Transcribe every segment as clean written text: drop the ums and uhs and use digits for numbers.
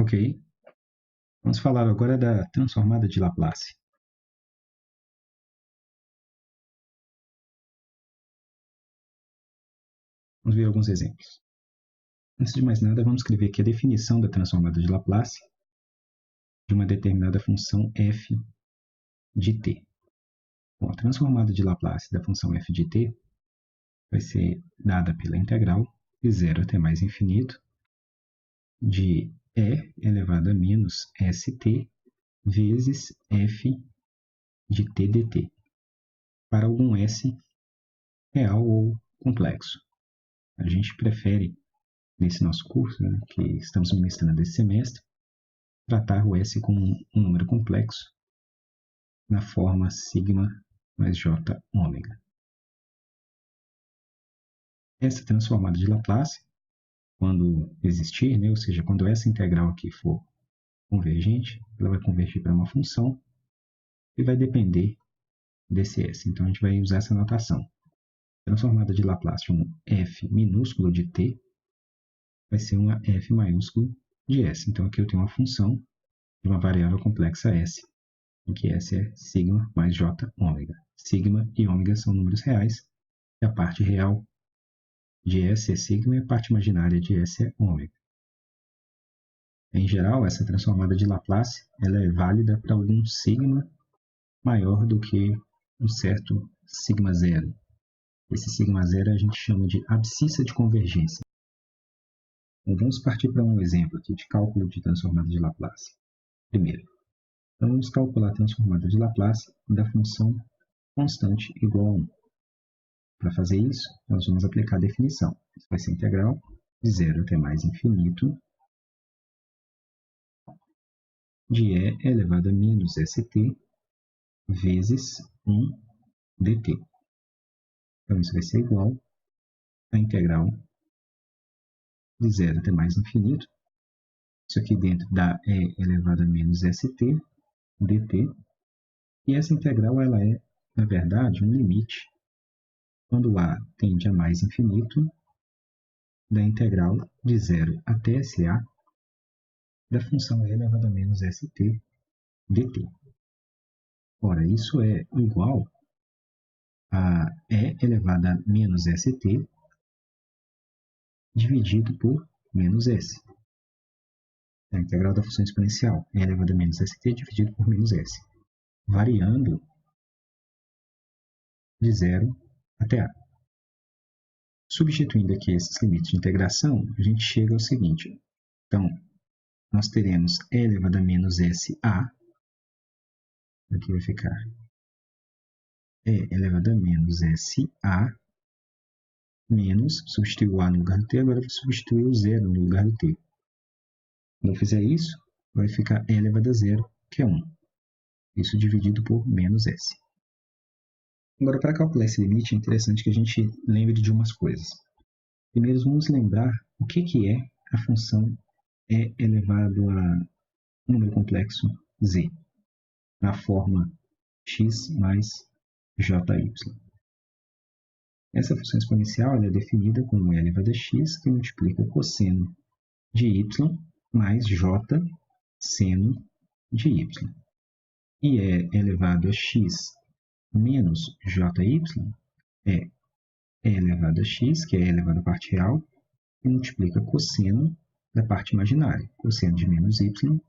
Ok. Vamos falar agora da transformada de Laplace. Vamos ver alguns exemplos. Antes de mais nada, vamos escrever aqui a definição da transformada de Laplace de uma determinada função f de t. Bom, a transformada de Laplace da função f de t vai ser dada pela integral de 0 até mais infinito de e elevado a menos st vezes f de t dt para algum s real ou complexo. A gente prefere, nesse nosso curso, que estamos ministrando esse semestre, tratar o S como um número complexo na forma sigma mais j ômega. Essa transformada de Laplace, quando existir, ou seja, quando essa integral aqui for convergente, ela vai convergir para uma função e vai depender desse S. Então, a gente vai usar essa notação. Transformada de Laplace de um f minúsculo de t vai ser uma f maiúsculo de S. Então, aqui eu tenho uma função de uma variável complexa S, em que S é sigma mais j ômega. Sigma e ômega são números reais, e a parte real de S é sigma e a parte imaginária de S é ômega. Em geral, essa transformada de Laplace ela é válida para algum sigma maior do que um certo sigma zero. Esse sigma zero a gente chama de abscissa de convergência. Então, vamos partir para um exemplo aqui de cálculo de transformada de Laplace. Primeiro, vamos calcular a transformada de Laplace da função constante igual a 1. Para fazer isso, nós vamos aplicar a definição. Isso vai ser integral de 0 até mais infinito de e elevado a menos st vezes 1 dt. Então, isso vai ser igual a integral de 0 até mais infinito. Isso aqui dentro dá e elevado a menos st dt. E essa integral ela é, na verdade, um limite quando a tende a mais infinito da integral de 0 até sa da função e elevado a menos st dt. Ora, isso é igual a e elevado a menos st dividido por menos s. A integral da função exponencial e elevado a menos st dividido por menos s, variando de 0 até a. Substituindo aqui esses limites de integração, a gente chega ao seguinte. Então, nós teremos e elevado a menos sa, aqui vai ficar e elevado a menos sa, menos, substituir o a no lugar do t, agora eu vou substituir o zero no lugar do t. Quando eu fizer isso, vai ficar e elevado a zero, que é 1. Isso dividido por menos s. Agora, para calcular esse limite, é interessante que a gente lembre de umas coisas. Primeiro, vamos lembrar o que é a função e elevado a número complexo z, na forma x mais jy. Essa função exponencial ela é definida como e elevado a x, que multiplica cosseno de y mais j seno de y. E é elevado a x menos jy é elevado a x, que é elevado à parte real, e multiplica cosseno da parte imaginária, cosseno de menos y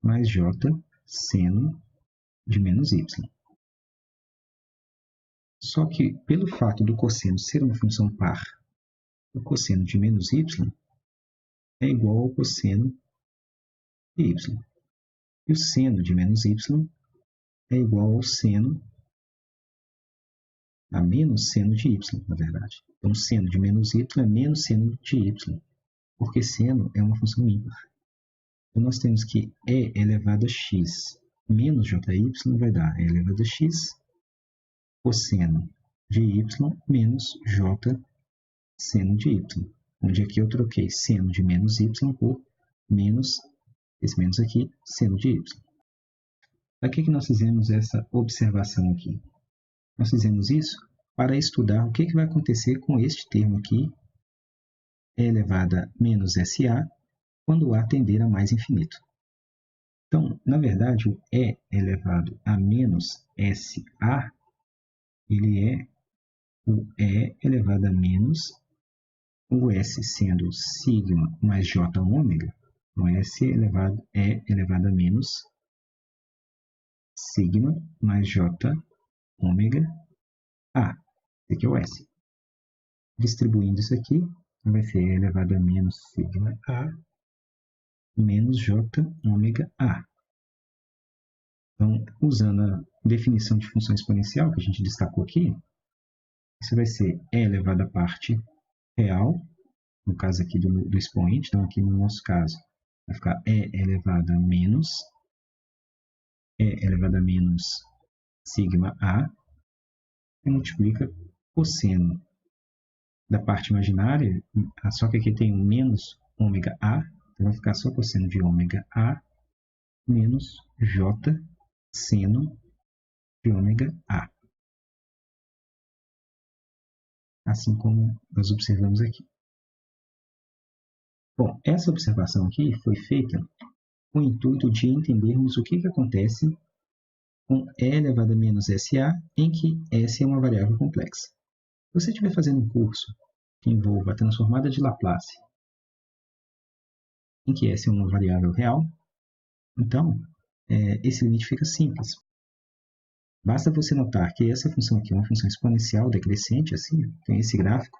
mais j seno de menos y. Só que, pelo fato do cosseno ser uma função par, o cosseno de menos y é igual ao cosseno de y. E o seno de menos y é igual ao seno a menos seno de y, na verdade. Então, seno de menos y é menos seno de y, porque seno é uma função ímpar. Então, nós temos que e elevado a x menos jy vai dar e elevado a x cosseno de y menos j seno de y, onde aqui eu troquei seno de menos y por menos, esse menos aqui, seno de y. Para que nós fizemos essa observação aqui? Nós fizemos isso para estudar o que vai acontecer com este termo aqui, e elevado a menos sa, quando A tender a mais infinito. Então, na verdade, o E elevado a menos SA, ele é o E elevado a menos o S sendo sigma mais J ômega, o S elevado, E elevado a menos sigma mais J ômega A. Esse aqui é o S. Distribuindo isso aqui, vai ser E elevado a menos sigma A menos J ômega A. Então, usando a definição de função exponencial que a gente destacou aqui, isso vai ser E elevado à parte real, no caso aqui do expoente, então aqui no nosso caso vai ficar E elevado a menos sigma A, e multiplica cosseno da parte imaginária, só que aqui tem um menos ômega A, então vai ficar só cosseno de ômega A menos J seno de ômega A. Assim como nós observamos aqui. Bom, essa observação aqui foi feita com o intuito de entendermos o que acontece com E elevado a menos SA, em que S é uma variável complexa. Se você estiver fazendo um curso que envolva a transformada de Laplace, em que S é uma variável real, então esse limite fica simples. Basta você notar que essa função aqui é uma função exponencial decrescente, assim, tem esse gráfico.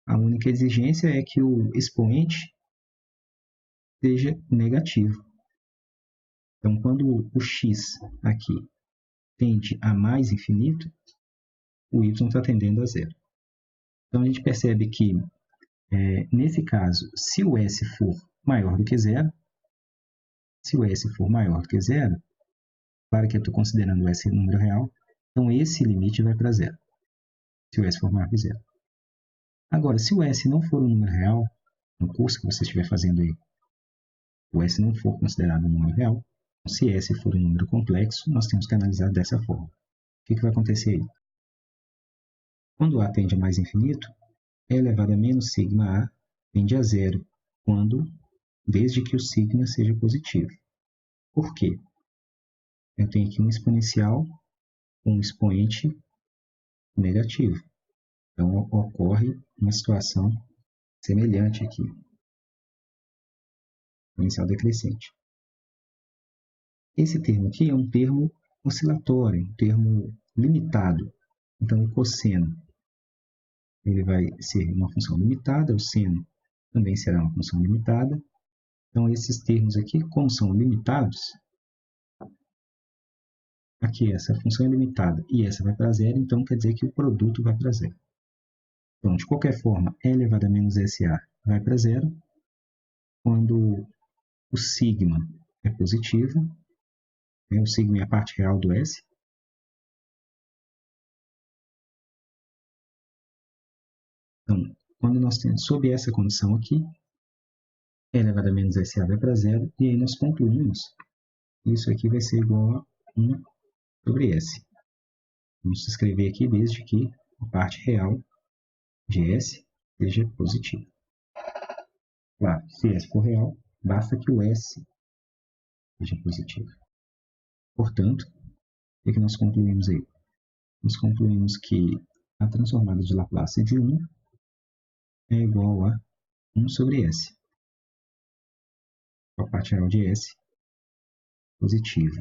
A única exigência é que o expoente seja negativo. Então, quando o x aqui tende a mais infinito, o y está tendendo a zero. Então, a gente percebe que, nesse caso, se o s for maior do que zero, claro que eu estou considerando o s número real, então esse limite vai para zero, se o s for maior que zero. Agora, se o s não for um número real, no curso que você estiver fazendo aí, o s não for considerado um número real, se S for um número complexo, nós temos que analisar dessa forma. O que vai acontecer aí? Quando A tende a mais infinito, E elevado a menos sigma A tende a zero, desde que o sigma seja positivo. Por quê? Eu tenho aqui um exponencial com um expoente negativo. Então, ocorre uma situação semelhante aqui. Exponencial decrescente. Esse termo aqui é um termo oscilatório, um termo limitado. Então, o cosseno ele vai ser uma função limitada, o seno também será uma função limitada. Então, esses termos aqui, como são limitados, aqui essa função é limitada e essa vai para zero, então quer dizer que o produto vai para zero. Então, de qualquer forma, E elevado a menos SA vai para zero. Quando o sigma é positivo, o sigma é a parte real do S. Então, quando nós temos, sob essa condição aqui, E elevado a menos SA vai para zero, e aí nós concluímos que isso aqui vai ser igual a 1 sobre S. Vamos escrever aqui desde que a parte real de S seja positiva. Claro, se S for real, basta que o S seja positivo. Portanto, o que nós concluímos aí? Nós concluímos que a transformada de Laplace de 1 é igual a 1 sobre S. A parte real de S positiva.